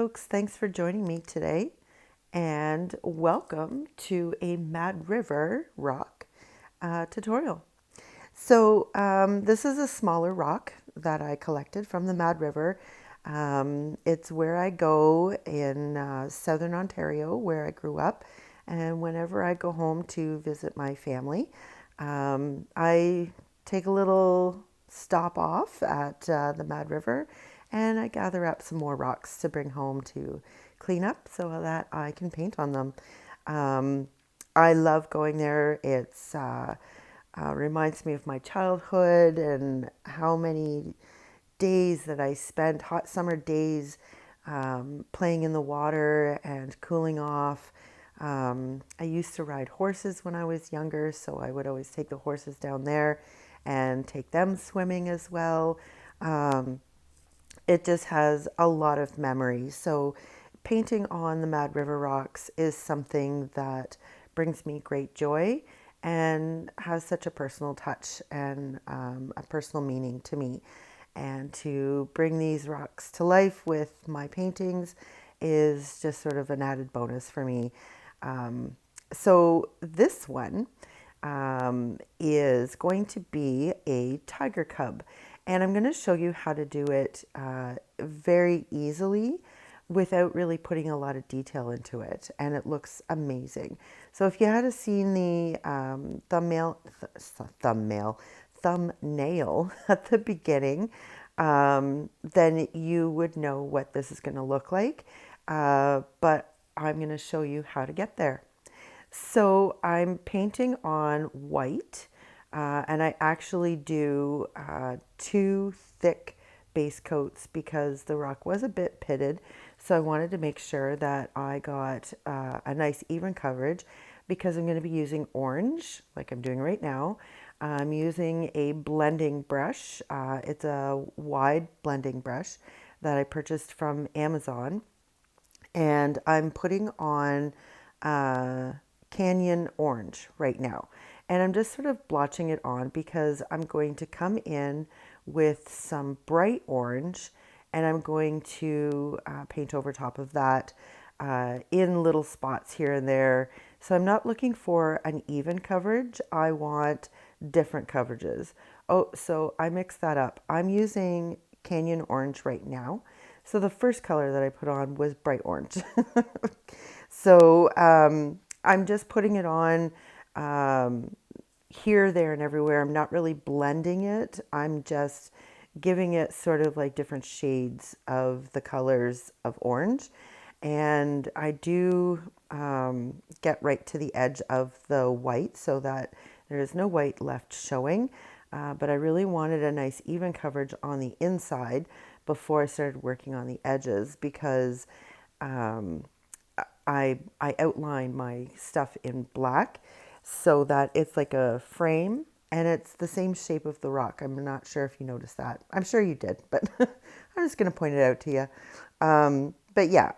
folks. Thanks for joining me today, and welcome to a Mad River rock tutorial. This is a smaller rock that I collected from the Mad River. It's where I go in southern Ontario, where I grew up, and whenever I go home to visit my family, I take a little stop off at the Mad River, and I gather up some more rocks to bring home to clean up so that I can paint on them. I love going there. It's reminds me of my childhood and how many days that I spent, hot summer days, playing in the water and cooling off. I used to ride horses when I was younger, so I would always take the horses down there and take them swimming as well. It just has a lot of memories. So painting on the Mad River rocks is something that brings me great joy and has such a personal touch and a personal meaning to me. And to bring these rocks to life with my paintings is just sort of an added bonus for me. So this one is going to be a Tiger Cub, and I'm going to show you how to do it very easily without really putting a lot of detail into it, and it looks amazing. So if you had seen the thumbnail at the beginning, then you would know what this is going to look like, but I'm going to show you how to get there. So I'm painting on white, and I actually do two thick base coats because the rock was a bit pitted. So I wanted to make sure that I got a nice even coverage because I'm going to be using orange like I'm doing right now. I'm using a blending brush. It's a wide blending brush that I purchased from Amazon, and I'm putting on Canyon Orange right now. And I'm just sort of blotching it on because I'm going to come in with some bright orange, and I'm going to paint over top of that in little spots here and there. So I'm not looking for an even coverage. I want different coverages. Oh, so I mixed that up. I'm using Canyon Orange right now. So the first color that I put on was bright orange. So I'm just putting it on here, there, and everywhere. I'm not really blending it. I'm just giving it sort of like different shades of the colors of orange. And I do get right to the edge of the white so that there is no white left showing. But I really wanted a nice even coverage on the inside before I started working on the edges because I outline my stuff in black so that it's like a frame and it's the same shape of the rock. I'm not sure if you noticed that. I'm sure you did, but I'm just going to point it out to you. But yeah,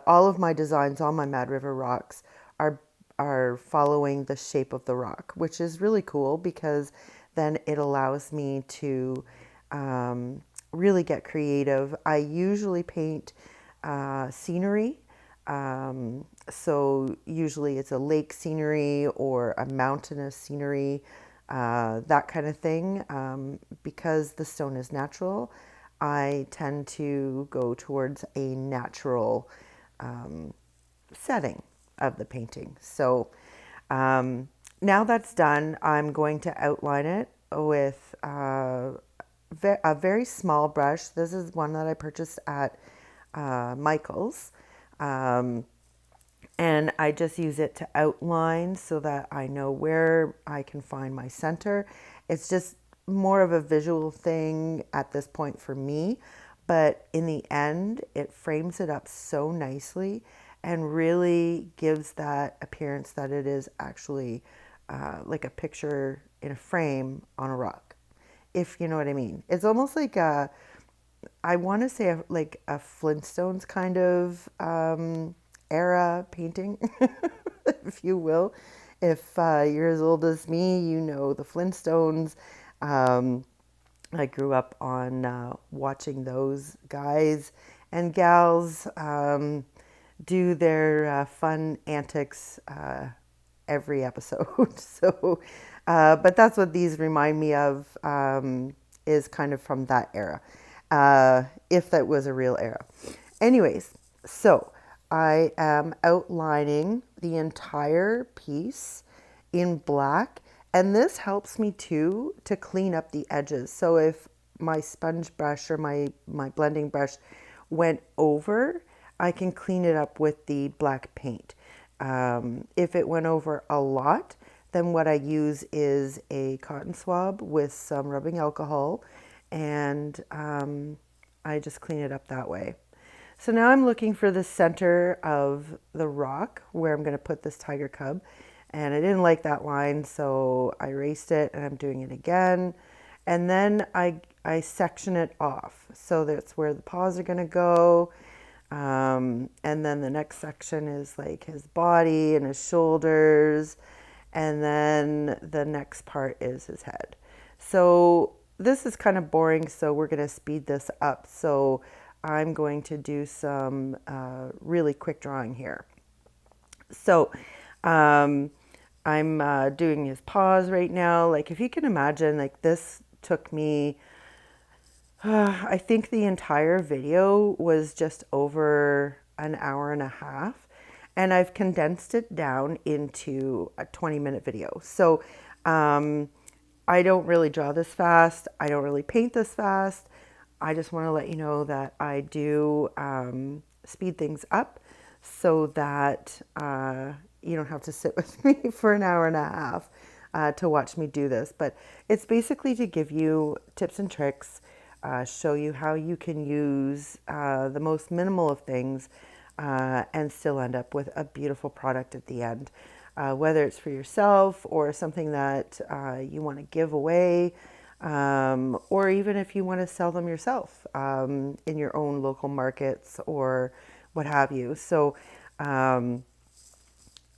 all of my designs on my Mad River rocks are following the shape of the rock, which is really cool because then it allows me to really get creative. I usually paint scenery. So usually it's a lake scenery or a mountainous scenery, that kind of thing. Because the stone is natural, I tend to go towards a natural setting of the painting. So now that's done, I'm going to outline it with a very small brush. This is one that I purchased at Michael's. And I just use it to outline so that I know where I can find my center. It's just more of a visual thing at this point for me, but in the end, it frames it up so nicely and really gives that appearance that it is actually like a picture in a frame on a rock, if you know what I mean. It's almost like I want to say like a Flintstones kind of era painting, if you will. If you're as old as me, you know the Flintstones. I grew up on watching those guys, and gals do their fun antics every episode. So, but that's what these remind me of, is kind of from that era, if that was a real era. Anyways, so I am outlining the entire piece in black, and this helps me too to clean up the edges. So if my sponge brush or my blending brush went over, I can clean it up with the black paint. If it went over a lot, then what I use is a cotton swab with some rubbing alcohol, and I just clean it up that way. So now I'm looking for the center of the rock where I'm going to put this Tiger Cub, and I didn't like that line, so I erased it, and I'm doing it again. And then I section it off. So that's where the paws are going to go. And then the next section is like his body and his shoulders. And then the next part is his head. So this is kind of boring, so we're going to speed this up. So I'm going to do some really quick drawing here. So I'm doing his paws right now. Like, if you can imagine, like, this took me, I think the entire video was just over an hour and a half, and I've condensed it down into a 20-minute video. So I don't really draw this fast. I don't really paint this fast. I just want to let you know that I do speed things up so that you don't have to sit with me for an hour and a half to watch me do this. But it's basically to give you tips and tricks, show you how you can use the most minimal of things and still end up with a beautiful product at the end. Whether it's for yourself or something that you want to give away, or even if you want to sell them yourself in your own local markets or what have you. So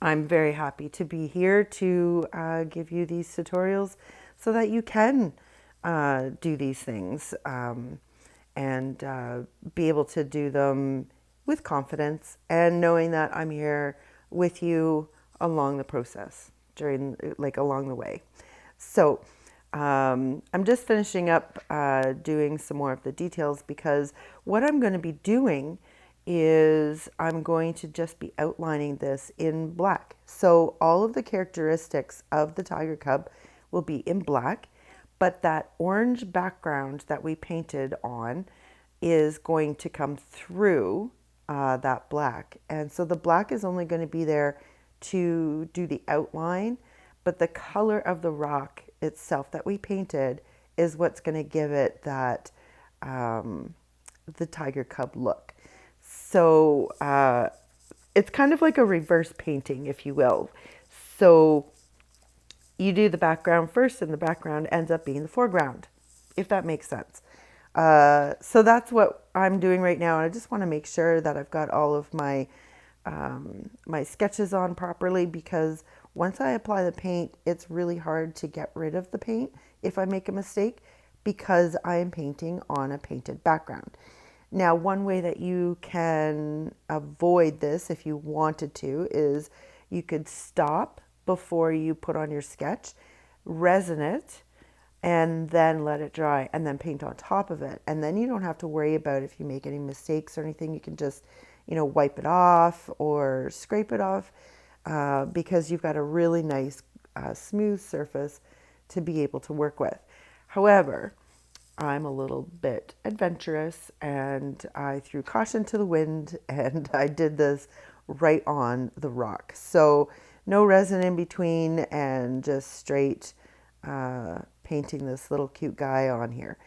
I'm very happy to be here to give you these tutorials so that you can do these things and be able to do them with confidence and knowing that I'm here with you along the process, along the way. So I'm just finishing up doing some more of the details, because what I'm going to be doing is I'm going to just be outlining this in black. So all of the characteristics of the Tiger Cub will be in black, but that orange background that we painted on is going to come through that black. And so the black is only going to be there to do the outline, but the color of the rock itself that we painted is what's going to give it that the Tiger Cub look. So it's kind of like a reverse painting, if you will. So you do the background first, and the background ends up being the foreground, if that makes sense. So that's what I'm doing right now. And I just want to make sure that I've got all of my my sketches on properly, because once I apply the paint, it's really hard to get rid of the paint if I make a mistake, because I am painting on a painted background. Now, one way that you can avoid this if you wanted to is you could stop before you put on your sketch, resin it, and then let it dry, and then paint on top of it. And then you don't have to worry about if you make any mistakes or anything. You can just, wipe it off or scrape it off, because you've got a really nice smooth surface to be able to work with. However, I'm a little bit adventurous, and I threw caution to the wind, and I did this right on the rock. So no resin in between, and just straight painting this little cute guy on here.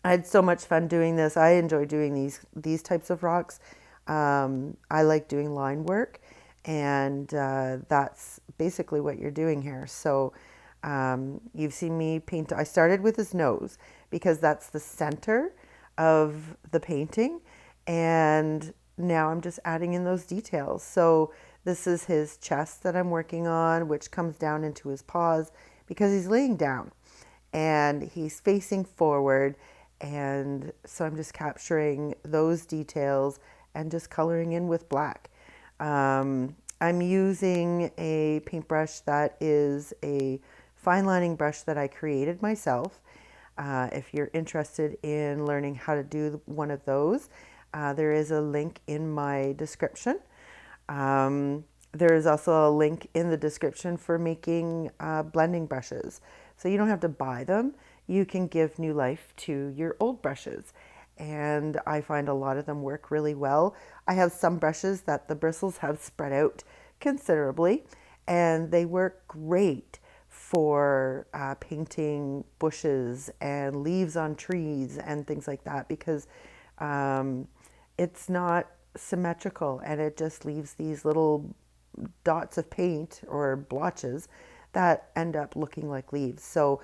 I had so much fun doing this. I enjoy doing these types of rocks. I like doing line work, and that's basically what you're doing here. So you've seen me paint. I started with his nose because that's the center of the painting, and now I'm just adding in those details. So this is his chest that I'm working on, which comes down into his paws because he's laying down and he's facing forward, And so I'm just capturing those details and just coloring in with black. I'm using a paintbrush that is a fine lining brush that I created myself. If you're interested in learning how to do one of those, there is a link in my description. There is also a link in the description for making blending brushes. So you don't have to buy them. You can give new life to your old brushes. And I find a lot of them work really well. I have some brushes that the bristles have spread out considerably, and they work great for painting bushes and leaves on trees and things like that, because it's not symmetrical and it just leaves these little dots of paint or blotches that end up looking like leaves. So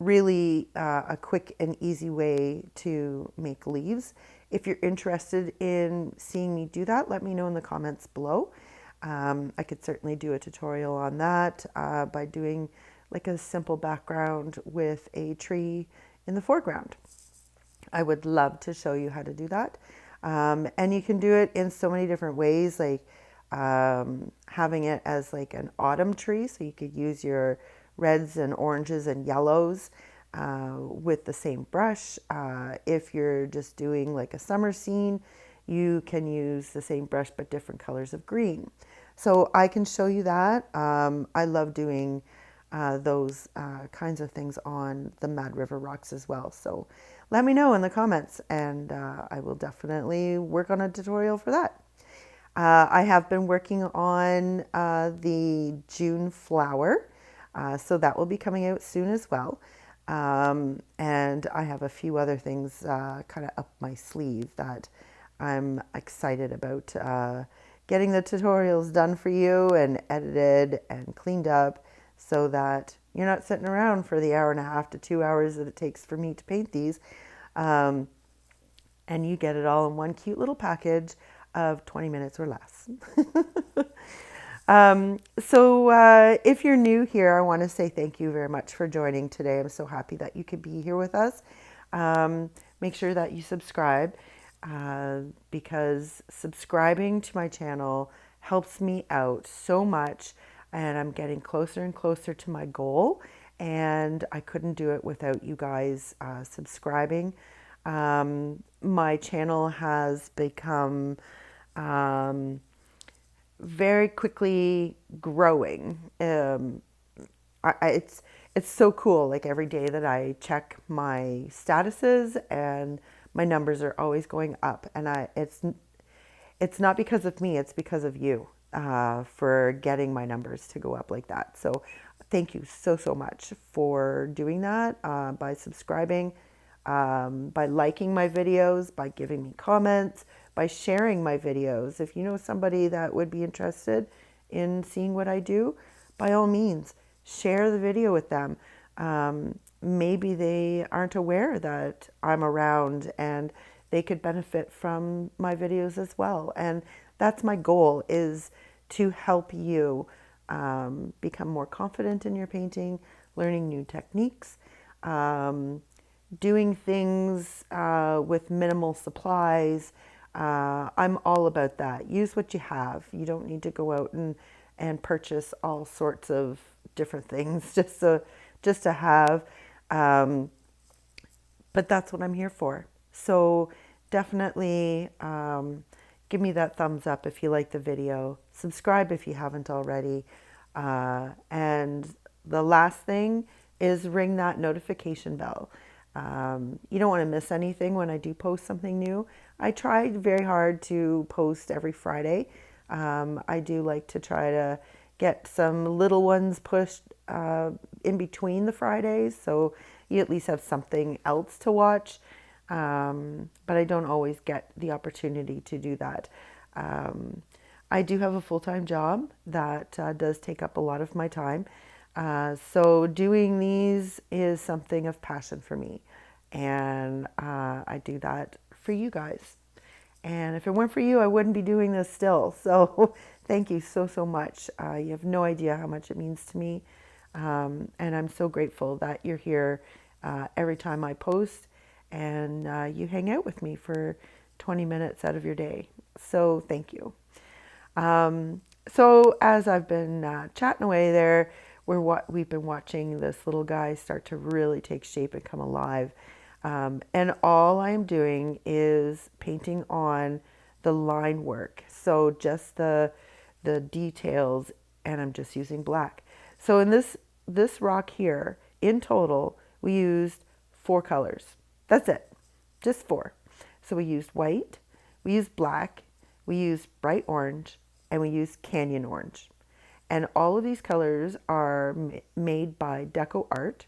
really a quick and easy way to make leaves. If you're interested in seeing me do that, let me know in the comments below. I could certainly do a tutorial on that by doing like a simple background with a tree in the foreground. I would love to show you how to do that. And you can do it in so many different ways, like having it as like an autumn tree. So you could use your reds and oranges and yellows with the same brush. If you're just doing like a summer scene, you can use the same brush but different colors of green. So I can show you that. I love doing those kinds of things on the Mad River rocks as well. So let me know in the comments, and I will definitely work on a tutorial for that. I have been working on the June flower, so that will be coming out soon as well. And I have a few other things kind of up my sleeve that I'm excited about getting the tutorials done for you and edited and cleaned up, so that you're not sitting around for the hour and a half to 2 hours that it takes for me to paint these. And you get it all in one cute little package of 20 minutes or less. So if you're new here, I want to say thank you very much for joining today. I'm so happy that you could be here with us. Make sure that you subscribe because subscribing to my channel helps me out so much, and I'm getting closer and closer to my goal, and I couldn't do it without you guys subscribing. My channel has become very quickly growing. It's so cool. Like every day that I check my statuses, and my numbers are always going up, and it's not because of me, it's because of you for getting my numbers to go up like that. So thank you so much for doing that, by subscribing, by liking my videos, by giving me comments, by sharing my videos. If you know somebody that would be interested in seeing what I do, by all means, share the video with them. Maybe they aren't aware that I'm around and they could benefit from my videos as well. And that's my goal, is to help you become more confident in your painting, learning new techniques, doing things with minimal supplies. I'm all about that. Use what you have. You don't need to go out and purchase all sorts of different things just to have. But that's what I'm here for. So definitely give me that thumbs up if you like the video. Subscribe if you haven't already. And the last thing is ring that notification bell. You don't want to miss anything when I do post something new. I tried very hard to post every Friday. I do like to try to get some little ones pushed in between the Fridays, so you at least have something else to watch. But I don't always get the opportunity to do that. I do have a full-time job that does take up a lot of my time. So doing these is something of passion for me, and I do that for you guys. And if it weren't for you, I wouldn't be doing this still. So thank you so much. You have no idea how much it means to me. And I'm so grateful that you're here every time I post, and you hang out with me for 20 minutes out of your day. So thank you. So as I've been chatting away there, we've been watching this little guy start to really take shape and come alive. And all I'm doing is painting on the line work. So just the details, and I'm just using black. So in this rock here, in total, we used 4 colors. That's it, just 4. So we used white, we used black, we used bright orange, and we used canyon orange. And all of these colors are made by DecoArt.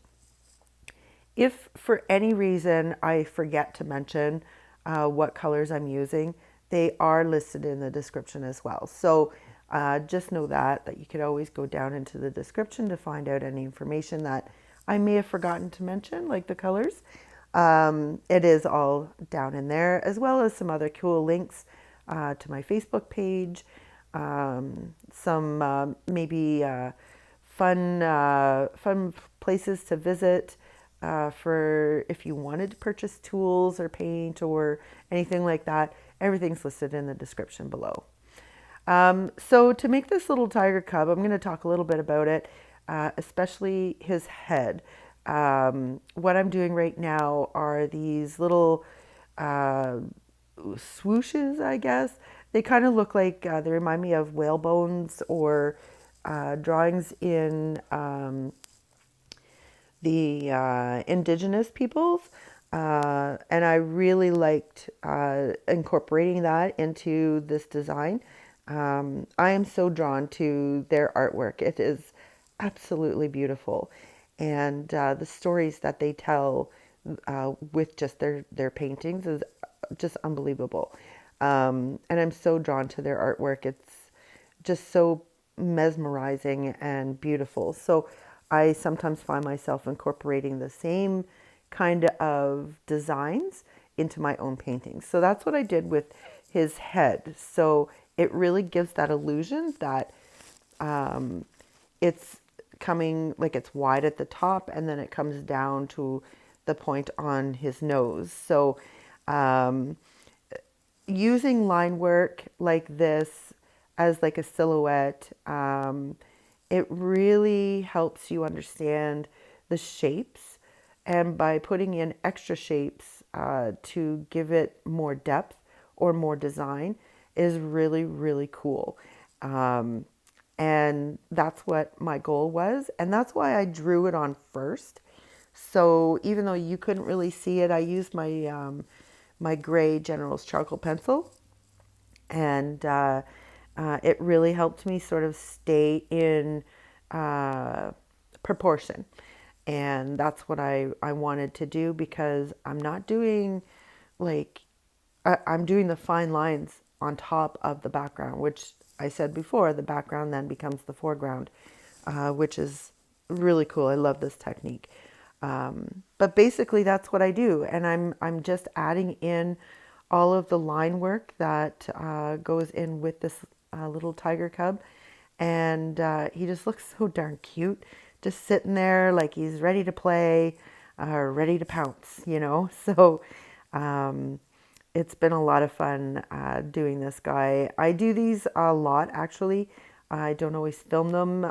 If for any reason I forget to mention what colors I'm using, they are listed in the description as well. So just know that you could always go down into the description to find out any information that I may have forgotten to mention, like the colors. It is all down in there, as well as some other cool links to my Facebook page, some maybe fun places to visit for if you wanted to purchase tools or paint or anything like that. Everything's listed in the description below. So to make this little tiger cub, I'm going to talk a little bit about it, especially his head. What I'm doing right now are these little swooshes, I guess. They kind of look like, they remind me of whale bones or drawings in the indigenous peoples. And I really liked incorporating that into this design. I am so drawn to their artwork. It is absolutely beautiful. And the stories that they tell with just their paintings is just unbelievable. And I'm so drawn to their artwork. It's just so mesmerizing and beautiful. So I sometimes find myself incorporating the same kind of designs into my own paintings. So that's what I did with his head. So it really gives that illusion that it's coming, like it's wide at the top and then it comes down to the point on his nose. So using line work like this as like a silhouette, it really helps you understand the shapes, and by putting in extra shapes to give it more depth or more design is really, really cool. And that's what my goal was, and that's why I drew it on first. So even though you couldn't really see it, I used my my gray General's charcoal pencil, and it really helped me sort of stay in proportion. And that's what I wanted to do, because I'm not doing like, I'm doing the fine lines on top of the background, which I said before, the background then becomes the foreground, which is really cool. I love this technique. But basically that's what I do. And I'm just adding in all of the line work that goes in with this little tiger cub. And he just looks so darn cute, just sitting there like he's ready to play, ready to pounce, you know. So it's been a lot of fun doing this guy. I do these a lot, actually. I don't always film them.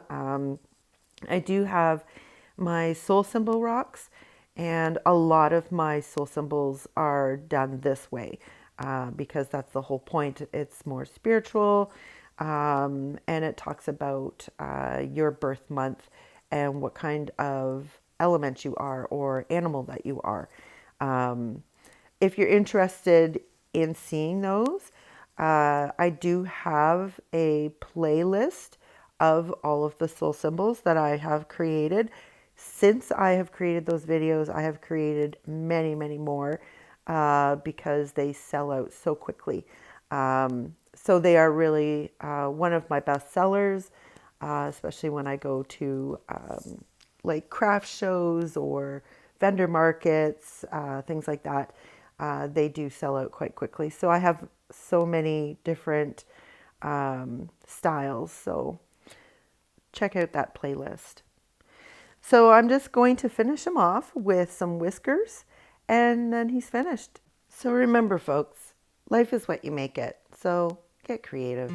I do have my soul symbol rocks, and a lot of my soul symbols are done this way because that's the whole point. It's more spiritual, and it talks about your birth month and what kind of element you are or animal that you are. If you're interested in seeing those, I do have a playlist of all of the soul symbols that I have created. Since I have created those videos, I have created many, many more because they sell out so quickly. So they are really one of my best sellers, especially when I go to like craft shows or vendor markets, things like that. They do sell out quite quickly. So I have so many different styles. So check out that playlist. So I'm just going to finish him off with some whiskers and then he's finished. So remember, folks, life is what you make it. So get creative.